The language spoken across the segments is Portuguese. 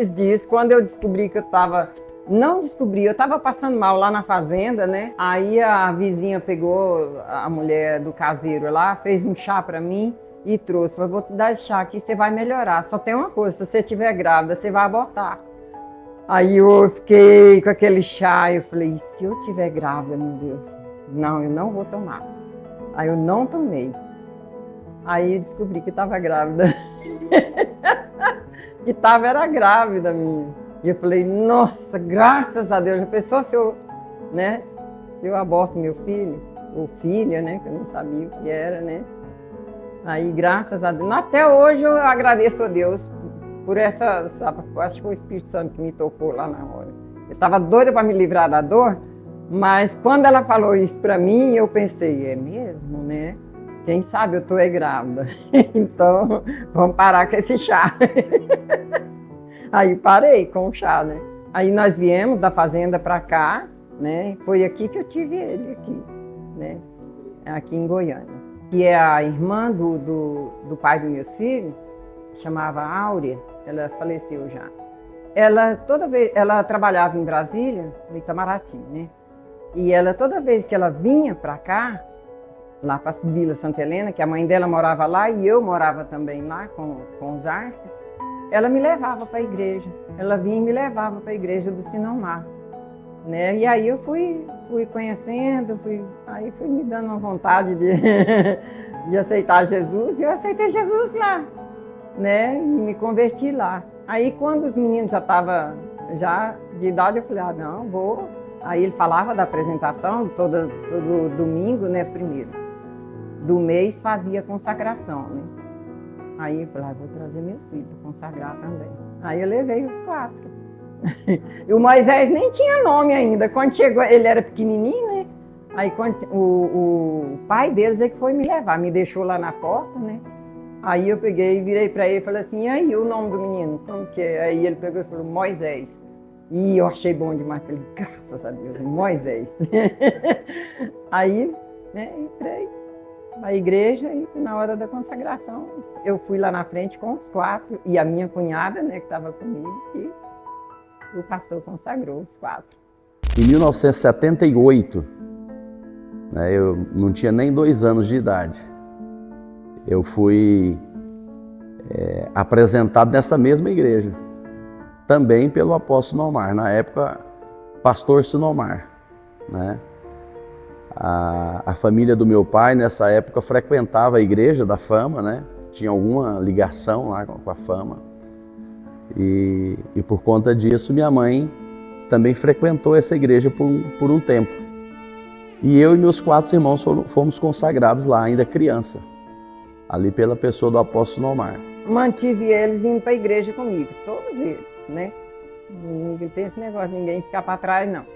Antes disso, quando eu descobri que eu estava... Não descobri, eu estava passando mal lá na fazenda, né? Aí a vizinha pegou a mulher do caseiro lá, fez um chá para mim e trouxe. Falou, vou te dar esse chá aqui, você vai melhorar. Só tem uma coisa, se você estiver grávida, você vai abortar. Aí eu fiquei com aquele chá, eu falei, se eu estiver grávida, meu Deus, não, eu não vou tomar. Aí eu não tomei. Aí eu descobri que estava grávida. Que era grávida minha. E eu falei, nossa, graças a Deus, já pensou se eu, né, se eu aborto meu filho, ou filha, né, que eu não sabia o que era, né. Aí, graças a Deus, até hoje eu agradeço a Deus por essa, sabe, acho que foi o Espírito Santo que me tocou lá na hora. Eu estava doida para me livrar da dor, mas quando ela falou isso para mim, eu pensei, é mesmo, né? Quem sabe eu estou grávida. Então, vamos parar com esse chá. Aí parei com o chá, né? Aí nós viemos da fazenda para cá, né? Foi aqui que eu tive ele, aqui, né? Aqui em Goiânia. Que é a irmã do pai dos meus filhos, chamava Áurea, ela faleceu já. Ela toda vez, ela trabalhava em Brasília, no Itamaraty, né? E ela toda vez que ela vinha para cá, lá para a Vila Santa Helena, que a mãe dela morava lá e eu morava também lá com os Arcos, ela me levava para a igreja. Ela vinha e me levava para a igreja do Sinomar, né? E aí eu fui conhecendo, aí fui me dando uma vontade de aceitar Jesus, e eu aceitei Jesus lá, né? E me converti lá. Aí quando os meninos já estavam de idade, eu falei, não, vou. Aí ele falava da apresentação, todo domingo, né, primeiro do mês fazia consagração, né? Aí eu falei, vou trazer meus filhos para consagrar também. Aí eu levei os 4. E o Moisés nem tinha nome ainda. Quando chegou, ele era pequenininho, né? Aí quando, o pai deles é que foi me levar, me deixou lá na porta, né? Aí eu peguei e virei para ele e falei assim, e aí o nome do menino? Como que é? Aí ele pegou e falou, Moisés. E eu achei bom demais, falei, graças a Deus, Moisés. Aí, né, entrei na igreja e na hora da consagração eu fui lá na frente com os 4 e a minha cunhada, né, que estava comigo, e o pastor consagrou os 4. Em 1978, né, eu não tinha nem 2 anos de idade, eu fui apresentado nessa mesma igreja, também pelo apóstolo Sinomar, na época pastor Sinomar, né? A família do meu pai, nessa época, frequentava a igreja da Fama, né? Tinha alguma ligação lá com a Fama. E por conta disso, minha mãe também frequentou essa igreja por um tempo. E eu e meus 4 irmãos fomos consagrados lá, ainda criança, ali pela pessoa do apóstolo Sinomar. Mantive eles indo para a igreja comigo, todos eles, né? Não tem esse negócio de ninguém ficar para trás, não.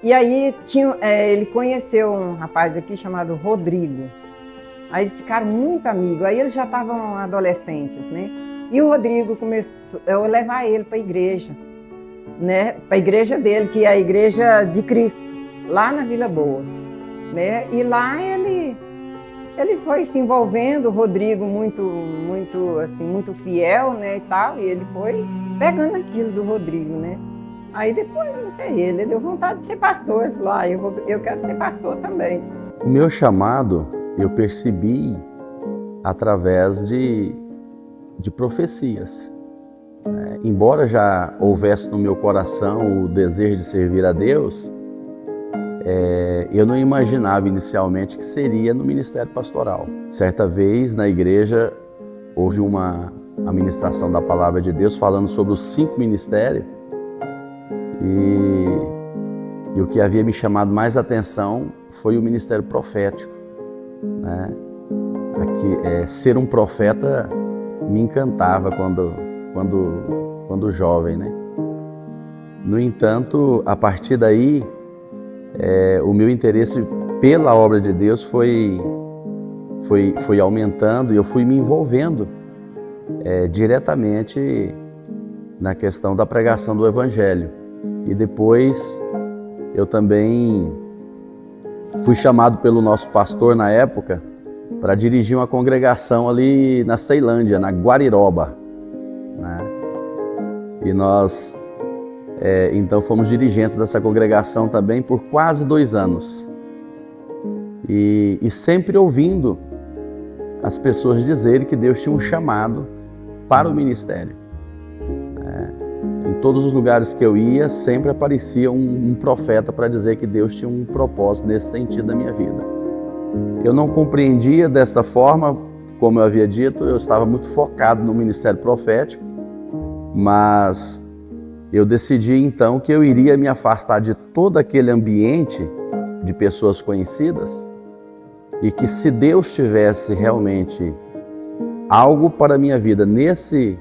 E aí ele conheceu um rapaz aqui chamado Rodrigo. Aí eles ficaram muito amigos. Aí eles já estavam adolescentes, né? E o Rodrigo começou a levar ele para a igreja, né? Para a igreja dele, que é a igreja de Cristo, lá na Vila Boa, né? E lá ele foi se envolvendo, o Rodrigo muito fiel, né, e tal. E ele foi pegando aquilo do Rodrigo, né? Aí depois, não sei, ele deu vontade de ser pastor. Ele falou, eu quero ser pastor também. O meu chamado, eu percebi através de profecias. Embora já houvesse no meu coração o desejo de servir a Deus, eu não imaginava inicialmente que seria no ministério pastoral. Certa vez, na igreja, houve uma ministração da Palavra de Deus falando sobre os 5 ministérios. E o que havia me chamado mais atenção foi o ministério profético, né? Ser um profeta me encantava quando jovem, né? No entanto, a partir daí, o meu interesse pela obra de Deus foi aumentando e eu fui me envolvendo diretamente na questão da pregação do Evangelho. E depois eu também fui chamado pelo nosso pastor na época para dirigir uma congregação ali na Ceilândia, na Guariroba, né? E nós, então, fomos dirigentes dessa congregação também por quase 2 anos. E sempre ouvindo as pessoas dizerem que Deus tinha um chamado para o ministério. Em todos os lugares que eu ia, sempre aparecia um profeta para dizer que Deus tinha um propósito nesse sentido da minha vida. Eu não compreendia desta forma, como eu havia dito, eu estava muito focado no ministério profético, mas eu decidi então que eu iria me afastar de todo aquele ambiente de pessoas conhecidas e que, se Deus tivesse realmente algo para a minha vida nesse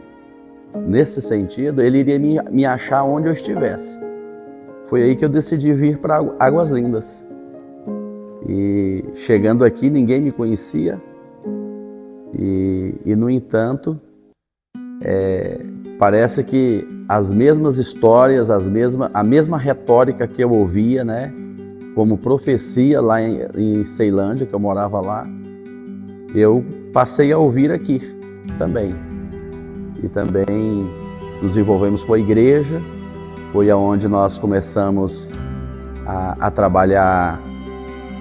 sentido, Ele iria me achar onde eu estivesse. Foi aí que eu decidi vir para Águas Lindas. E chegando aqui, ninguém me conhecia. E no entanto, parece que as mesmas histórias, a mesma retórica que eu ouvia, né, como profecia lá em Ceilândia, que eu morava lá, eu passei a ouvir aqui também. E também nos envolvemos com a igreja. Foi aonde nós começamos a trabalhar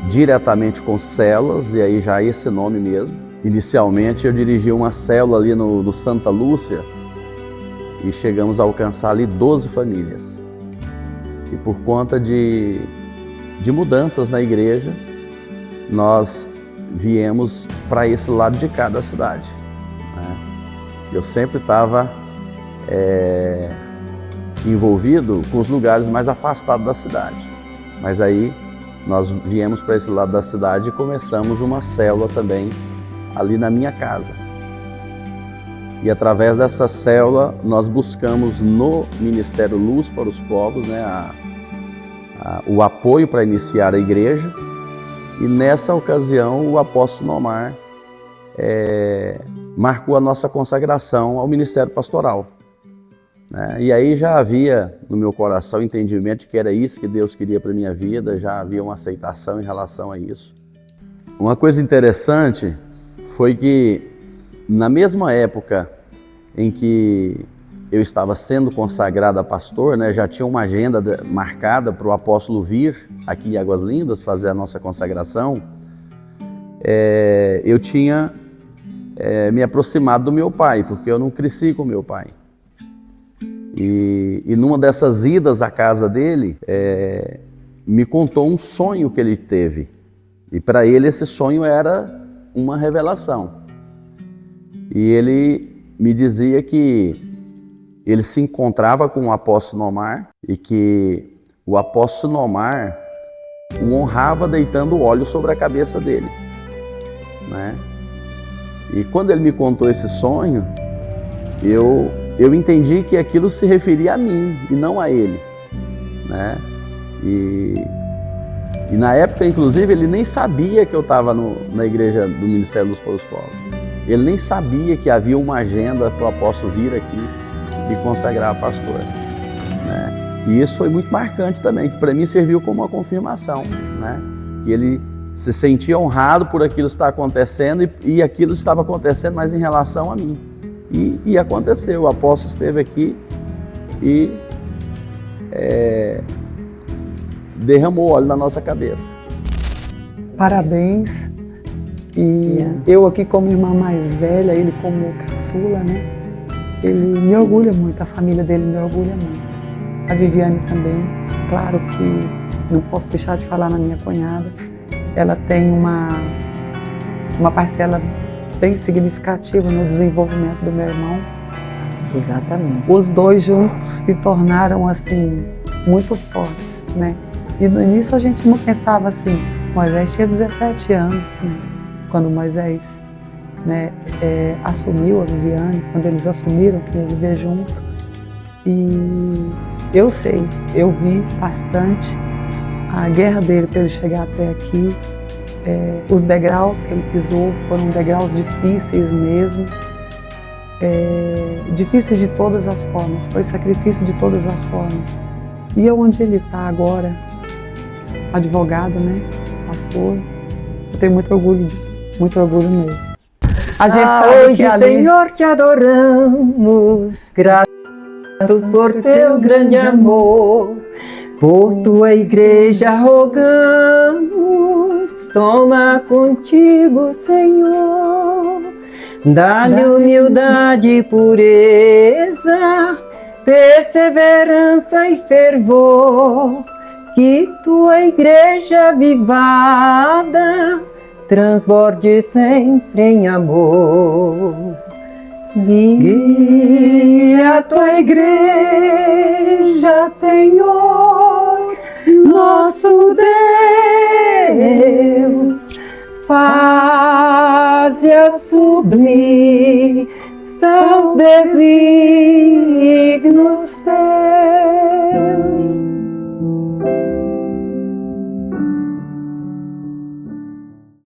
diretamente com células, e aí já esse nome mesmo. Inicialmente eu dirigi uma célula ali no Santa Lúcia e chegamos a alcançar ali 12 famílias. E por conta de mudanças na igreja, nós viemos para esse lado de cá da cidade. Eu sempre estava envolvido com os lugares mais afastados da cidade. Mas aí nós viemos para esse lado da cidade e começamos uma célula também ali na minha casa. E através dessa célula nós buscamos no Ministério Luz para os Povos, né, o apoio para iniciar a igreja. E nessa ocasião o apóstolo Nomar marcou a nossa consagração ao ministério pastoral. E aí já havia no meu coração o entendimento de que era isso que Deus queria para a minha vida, já havia uma aceitação em relação a isso. Uma coisa interessante foi que, na mesma época em que eu estava sendo consagrado a pastor, né, já tinha uma agenda marcada para o apóstolo vir aqui em Águas Lindas fazer a nossa consagração. Eu tinha me aproximado do meu pai, porque eu não cresci com meu pai. E numa dessas idas à casa dele, me contou um sonho que ele teve. E para ele esse sonho era uma revelação. E ele me dizia que ele se encontrava com o apóstolo Nomar e que o apóstolo Nomar o honrava deitando óleo sobre a cabeça dele, né? E quando ele me contou esse sonho, eu entendi que aquilo se referia a mim e não a ele, né? E na época, inclusive, ele nem sabia que eu estava na igreja do Ministério Luz para os Povos. Ele nem sabia que havia uma agenda para o apóstolo vir aqui e consagrar a pastora, né? E isso foi muito marcante também, que para mim serviu como uma confirmação, né? Que ele se sentia honrado por aquilo que está acontecendo e aquilo estava acontecendo, mas em relação a mim. E aconteceu, o apóstolo esteve aqui e derramou óleo na nossa cabeça. Parabéns. E eu aqui como irmã mais velha, ele como caçula, né? Ele me orgulha muito, a família dele me orgulha muito. A Viviane também. Claro que não posso deixar de falar na minha cunhada. Ela tem uma parcela bem significativa no desenvolvimento do meu irmão. Exatamente. Os dois juntos se tornaram assim muito fortes, né? E no início a gente não pensava assim. Moisés tinha 17 anos, né? Quando Moisés, né, assumiu a Viviane, quando eles assumiram que ia viver junto. E eu sei, eu vi bastante a guerra dele para ele chegar até aqui. Os degraus que ele pisou foram degraus difíceis mesmo, difíceis de todas as formas, foi sacrifício de todas as formas. E onde ele está agora, advogado, né, pastor, eu tenho muito orgulho mesmo. A gente sabe hoje, que ali... Senhor, te adoramos, graças por teu grande amor, por tua igreja rogamos, toma contigo, Senhor. Dá-lhe humildade e pureza, perseverança e fervor, que tua igreja avivada transborde sempre em amor. Guia a tua igreja, Senhor, nosso Deus, faze-a sublir seus desígnios teus.